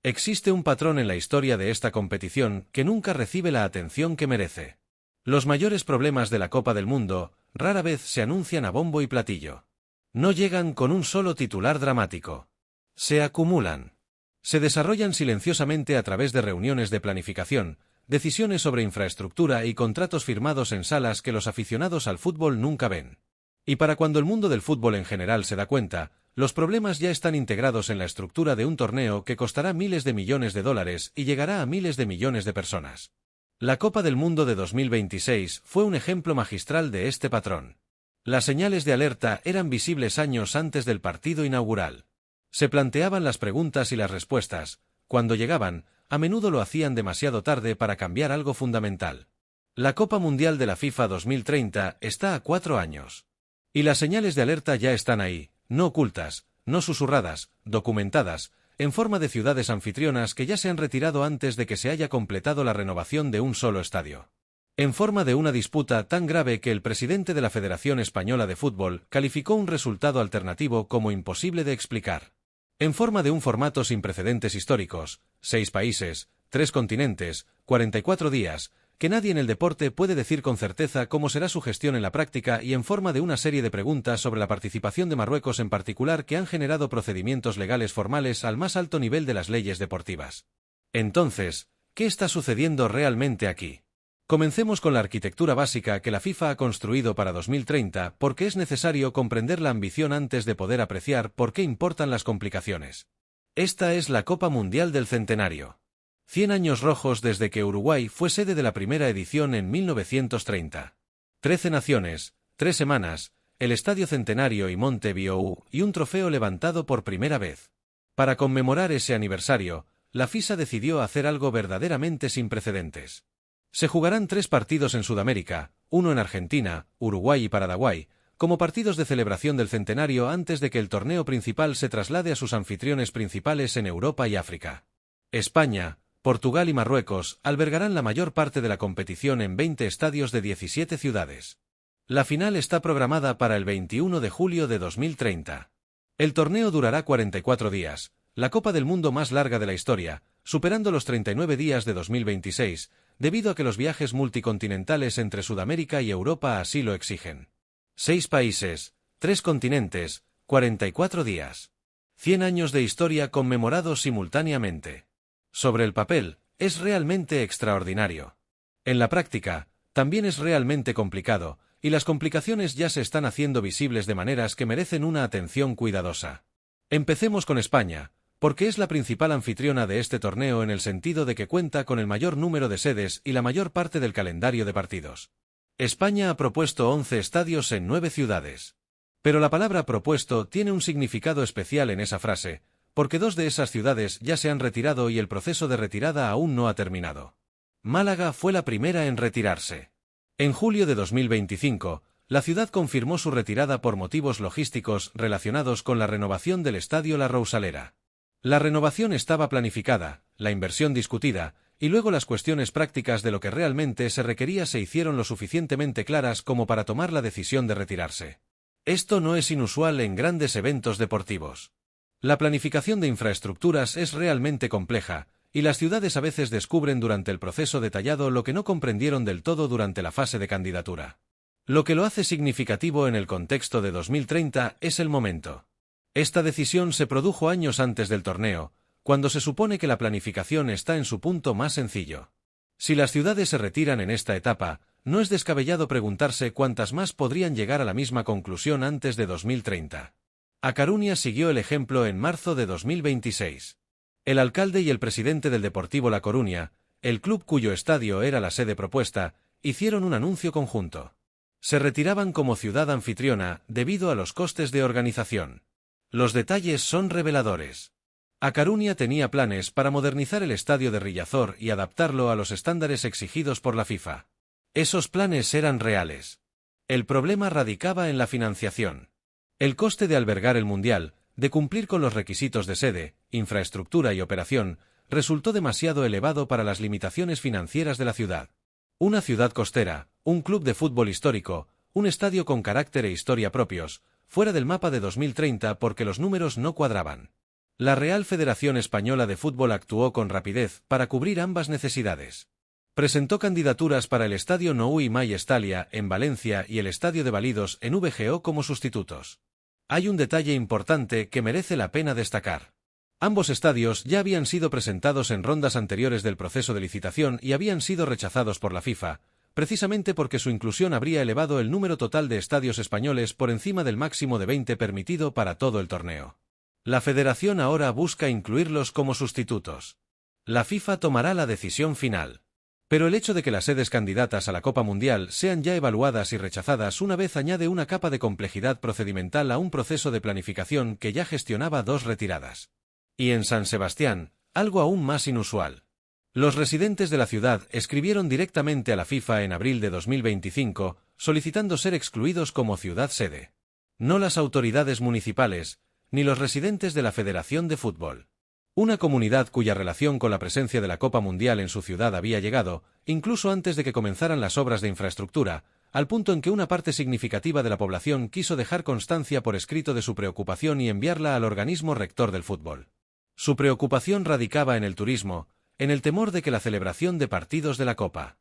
Existe un patrón en la historia de esta competición que nunca recibe la atención que merece. Los mayores problemas de la Copa del Mundo rara vez se anuncian a bombo y platillo. No llegan con un solo titular dramático. Se acumulan. Se desarrollan silenciosamente a través de reuniones de planificación, decisiones sobre infraestructura y contratos firmados en salas que los aficionados al fútbol nunca ven. Y para cuando el mundo del fútbol en general se da cuenta, los problemas ya están integrados en la estructura de un torneo que costará miles de millones de dólares y llegará a miles de millones de personas. La Copa del Mundo de 2026 fue un ejemplo magistral de este patrón. Las señales de alerta eran visibles años antes del partido inaugural. Se planteaban las preguntas y las respuestas. Cuando llegaban, a menudo lo hacían demasiado tarde para cambiar algo fundamental. La Copa Mundial de la FIFA 2030 está a 4 años. Y las señales de alerta ya están ahí, no ocultas, no susurradas, documentadas, en forma de ciudades anfitrionas que ya se han retirado antes de que se haya completado la renovación de un solo estadio. En forma de una disputa tan grave que el presidente de la Federación Española de Fútbol calificó un resultado alternativo como imposible de explicar. En forma de un formato sin precedentes históricos, 6 países, 3 continentes, 44 días, que nadie en el deporte puede decir con certeza cómo será su gestión en la práctica y en forma de una serie de preguntas sobre la participación de Marruecos en particular que han generado procedimientos legales formales al más alto nivel de las leyes deportivas. Entonces, ¿qué está sucediendo realmente aquí? Comencemos con la arquitectura básica que la FIFA ha construido para 2030 porque es necesario comprender la ambición antes de poder apreciar por qué importan las complicaciones. Esta es la Copa Mundial del Centenario. 100 años rojos desde que Uruguay fue sede de la primera edición en 1930. 13 naciones, 3 semanas, el Estadio Centenario y Montevideo y un trofeo levantado por primera vez. Para conmemorar ese aniversario, la FIFA decidió hacer algo verdaderamente sin precedentes. Se jugarán 3 partidos en Sudamérica, uno en Argentina, Uruguay y Paraguay, como partidos de celebración del centenario antes de que el torneo principal se traslade a sus anfitriones principales en Europa y África. España, Portugal y Marruecos albergarán la mayor parte de la competición en 20 estadios de 17 ciudades. La final está programada para el 21 de julio de 2030. El torneo durará 44 días, la Copa del Mundo más larga de la historia, superando los 39 días de 2026, debido a que los viajes multicontinentales entre Sudamérica y Europa así lo exigen. 6 países, 3 continentes, 44 días. 100 años de historia conmemorados simultáneamente. Sobre el papel, es realmente extraordinario. En la práctica, también es realmente complicado, y las complicaciones ya se están haciendo visibles de maneras que merecen una atención cuidadosa. Empecemos con España, porque es la principal anfitriona de este torneo en el sentido de que cuenta con el mayor número de sedes y la mayor parte del calendario de partidos. España ha propuesto 11 estadios en 9 ciudades. Pero la palabra propuesto tiene un significado especial en esa frase, porque 2 de esas ciudades ya se han retirado y el proceso de retirada aún no ha terminado. Málaga fue la primera en retirarse. En julio de 2025, la ciudad confirmó su retirada por motivos logísticos relacionados con la renovación del Estadio La Rosaleda. La renovación estaba planificada, la inversión discutida, y luego las cuestiones prácticas de lo que realmente se requería se hicieron lo suficientemente claras como para tomar la decisión de retirarse. Esto no es inusual en grandes eventos deportivos. La planificación de infraestructuras es realmente compleja, y las ciudades a veces descubren durante el proceso detallado lo que no comprendieron del todo durante la fase de candidatura. Lo que lo hace significativo en el contexto de 2030 es el momento. Esta decisión se produjo años antes del torneo, cuando se supone que la planificación está en su punto más sencillo. Si las ciudades se retiran en esta etapa, no es descabellado preguntarse cuántas más podrían llegar a la misma conclusión antes de 2030. A Coruña siguió el ejemplo en marzo de 2026. El alcalde y el presidente del Deportivo La Coruña, el club cuyo estadio era la sede propuesta, hicieron un anuncio conjunto. Se retiraban como ciudad anfitriona debido a los costes de organización. Los detalles son reveladores. A Coruña tenía planes para modernizar el estadio de Riazor y adaptarlo a los estándares exigidos por la FIFA. Esos planes eran reales. El problema radicaba en la financiación. El coste de albergar el Mundial, de cumplir con los requisitos de sede, infraestructura y operación, resultó demasiado elevado para las limitaciones financieras de la ciudad. Una ciudad costera, un club de fútbol histórico, un estadio con carácter e historia propios, fuera del mapa de 2030 porque los números no cuadraban. La Real Federación Española de Fútbol actuó con rapidez para cubrir ambas necesidades. Presentó candidaturas para el Estadio Nou i Mai Estàlia en Valencia y el Estadio de Balidos en VGO como sustitutos. Hay un detalle importante que merece la pena destacar. Ambos estadios ya habían sido presentados en rondas anteriores del proceso de licitación y habían sido rechazados por la FIFA, precisamente porque su inclusión habría elevado el número total de estadios españoles por encima del máximo de 20 permitido para todo el torneo. La federación ahora busca incluirlos como sustitutos. La FIFA tomará la decisión final. Pero el hecho de que las sedes candidatas a la Copa Mundial sean ya evaluadas y rechazadas una vez añade una capa de complejidad procedimental a un proceso de planificación que ya gestionaba dos retiradas. Y en San Sebastián, algo aún más inusual. Los residentes de la ciudad escribieron directamente a la FIFA en abril de 2025, solicitando ser excluidos como ciudad sede. No las autoridades municipales, ni los residentes de la Federación de Fútbol. Una comunidad cuya relación con la presencia de la Copa Mundial en su ciudad había llegado, incluso antes de que comenzaran las obras de infraestructura, al punto en que una parte significativa de la población quiso dejar constancia por escrito de su preocupación y enviarla al organismo rector del fútbol. Su preocupación radicaba en el turismo, en el temor de que la celebración de partidos de la Copa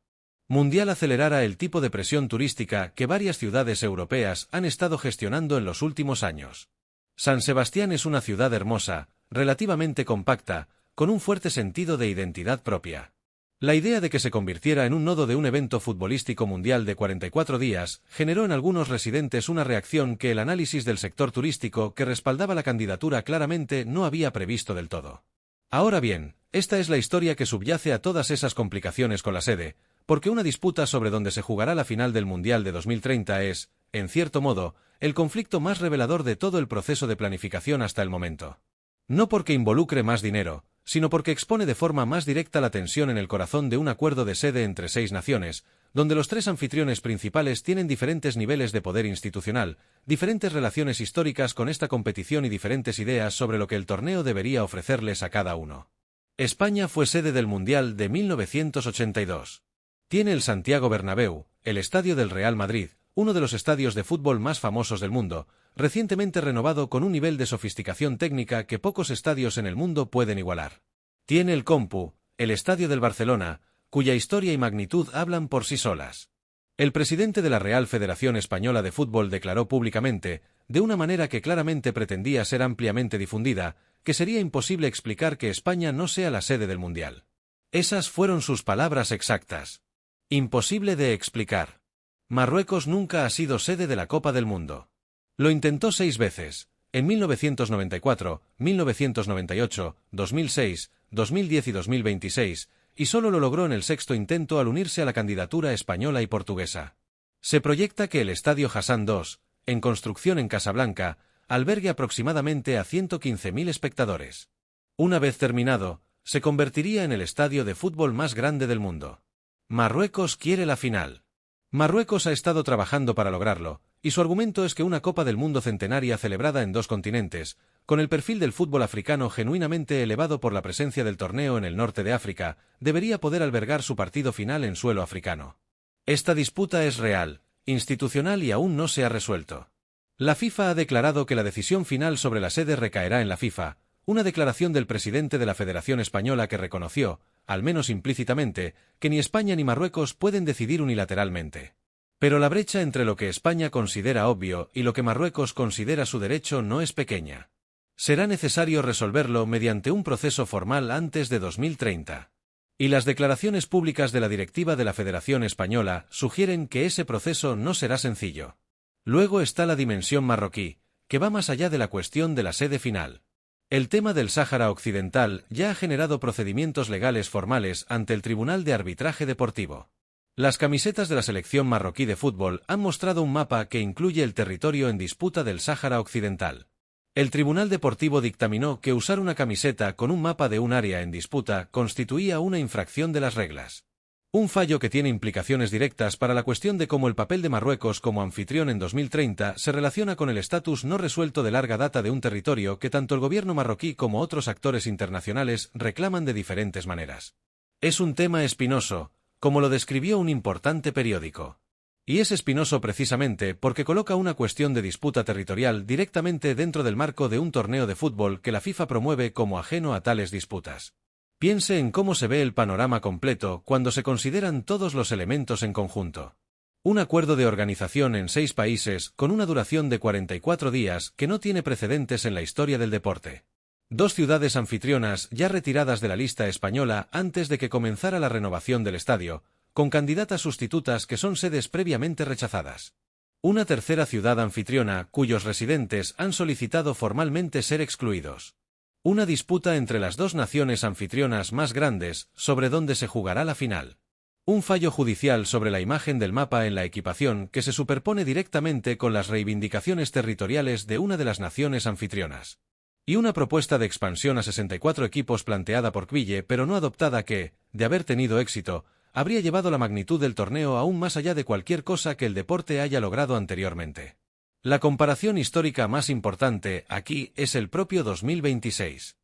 Mundial acelerara el tipo de presión turística que varias ciudades europeas han estado gestionando en los últimos años. San Sebastián es una ciudad hermosa, relativamente compacta, con un fuerte sentido de identidad propia. La idea de que se convirtiera en un nodo de un evento futbolístico mundial de 44 días generó en algunos residentes una reacción que el análisis del sector turístico que respaldaba la candidatura claramente no había previsto del todo. Ahora bien, esta es la historia que subyace a todas esas complicaciones con la sede, porque una disputa sobre dónde se jugará la final del Mundial de 2030 es, en cierto modo, el conflicto más revelador de todo el proceso de planificación hasta el momento. No porque involucre más dinero, sino porque expone de forma más directa la tensión en el corazón de un acuerdo de sede entre 6 naciones, donde los 3 anfitriones principales tienen diferentes niveles de poder institucional, diferentes relaciones históricas con esta competición y diferentes ideas sobre lo que el torneo debería ofrecerles a cada uno. España fue sede del Mundial de 1982. Tiene el Santiago Bernabéu, el estadio del Real Madrid, uno de los estadios de fútbol más famosos del mundo, recientemente renovado con un nivel de sofisticación técnica que pocos estadios en el mundo pueden igualar. Tiene el Compu, el estadio del Barcelona, cuya historia y magnitud hablan por sí solas. El presidente de la Real Federación Española de Fútbol declaró públicamente, de una manera que claramente pretendía ser ampliamente difundida, que sería imposible explicar que España no sea la sede del Mundial. Esas fueron sus palabras exactas. Imposible de explicar. Marruecos nunca ha sido sede de la Copa del Mundo. Lo intentó 6 veces, en 1994, 1998, 2006, 2010 y 2026, y solo lo logró en el 6º intento al unirse a la candidatura española y portuguesa. Se proyecta que el Estadio Hassan II, en construcción en Casablanca, albergue aproximadamente a 115.000 espectadores. Una vez terminado, se convertiría en el estadio de fútbol más grande del mundo. Marruecos quiere la final. Marruecos ha estado trabajando para lograrlo, y su argumento es que una Copa del Mundo centenaria celebrada en 2 continentes, con el perfil del fútbol africano genuinamente elevado por la presencia del torneo en el norte de África, debería poder albergar su partido final en suelo africano. Esta disputa es real, institucional y aún no se ha resuelto. La FIFA ha declarado que la decisión final sobre la sede recaerá en la FIFA, una declaración del presidente de la Federación Española que reconoció, al menos implícitamente, que ni España ni Marruecos pueden decidir unilateralmente. Pero la brecha entre lo que España considera obvio y lo que Marruecos considera su derecho no es pequeña. Será necesario resolverlo mediante un proceso formal antes de 2030. Y las declaraciones públicas de la directiva de la Federación Española sugieren que ese proceso no será sencillo. Luego está la dimensión marroquí, que va más allá de la cuestión de la sede final. El tema del Sáhara Occidental ya ha generado procedimientos legales formales ante el Tribunal de Arbitraje Deportivo. Las camisetas de la selección marroquí de fútbol han mostrado un mapa que incluye el territorio en disputa del Sáhara Occidental. El Tribunal Deportivo dictaminó que usar una camiseta con un mapa de un área en disputa constituía una infracción de las reglas. Un fallo que tiene implicaciones directas para la cuestión de cómo el papel de Marruecos como anfitrión en 2030 se relaciona con el estatus no resuelto de larga data de un territorio que tanto el gobierno marroquí como otros actores internacionales reclaman de diferentes maneras. Es un tema espinoso, como lo describió un importante periódico. Y es espinoso precisamente porque coloca una cuestión de disputa territorial directamente dentro del marco de un torneo de fútbol que la FIFA promueve como ajeno a tales disputas. Piense en cómo se ve el panorama completo cuando se consideran todos los elementos en conjunto. Un acuerdo de organización en 6 países con una duración de 44 días que no tiene precedentes en la historia del deporte. 2 ciudades anfitrionas ya retiradas de la lista española antes de que comenzara la renovación del estadio, con candidatas sustitutas que son sedes previamente rechazadas. Una tercera ciudad anfitriona cuyos residentes han solicitado formalmente ser excluidos. Una disputa entre las 2 naciones anfitrionas más grandes sobre dónde se jugará la final. Un fallo judicial sobre la imagen del mapa en la equipación que se superpone directamente con las reivindicaciones territoriales de una de las naciones anfitrionas. Y una propuesta de expansión a 64 equipos planteada por Quille pero no adoptada que, de haber tenido éxito, habría llevado la magnitud del torneo aún más allá de cualquier cosa que el deporte haya logrado anteriormente. La comparación histórica más importante aquí es el propio 2026.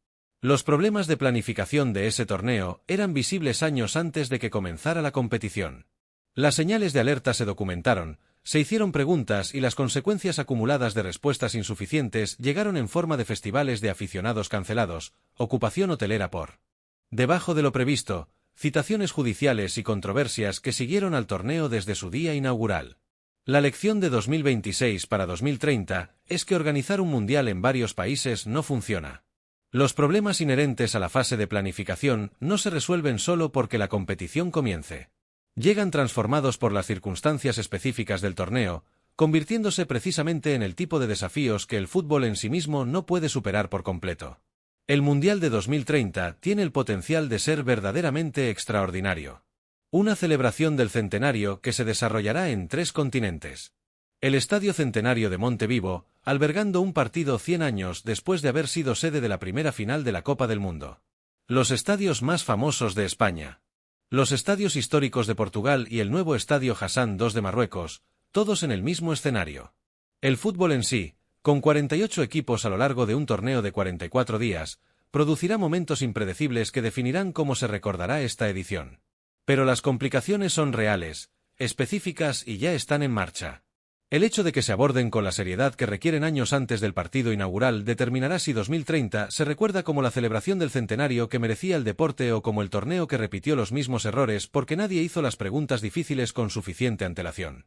Los problemas de planificación de ese torneo eran visibles años antes de que comenzara la competición. Las señales de alerta se documentaron, se hicieron preguntas y las consecuencias acumuladas de respuestas insuficientes llegaron en forma de festivales de aficionados cancelados, ocupación hotelera por debajo de lo previsto, citaciones judiciales y controversias que siguieron al torneo desde su día inaugural. La lección de 2026 para 2030 es que organizar un mundial en varios países no funciona. Los problemas inherentes a la fase de planificación no se resuelven solo porque la competición comience. Llegan transformados por las circunstancias específicas del torneo, convirtiéndose precisamente en el tipo de desafíos que el fútbol en sí mismo no puede superar por completo. El Mundial de 2030 tiene el potencial de ser verdaderamente extraordinario. Una celebración del centenario que se desarrollará en 3 continentes. El Estadio Centenario de Montevivo, albergando un partido 100 años después de haber sido sede de la primera final de la Copa del Mundo. Los estadios más famosos de España. Los estadios históricos de Portugal y el nuevo Estadio Hassan II de Marruecos, todos en el mismo escenario. El fútbol en sí, con 48 equipos a lo largo de un torneo de 44 días, producirá momentos impredecibles que definirán cómo se recordará esta edición. Pero las complicaciones son reales, específicas y ya están en marcha. El hecho de que se aborden con la seriedad que requieren años antes del partido inaugural determinará si 2030 se recuerda como la celebración del centenario que merecía el deporte o como el torneo que repitió los mismos errores porque nadie hizo las preguntas difíciles con suficiente antelación.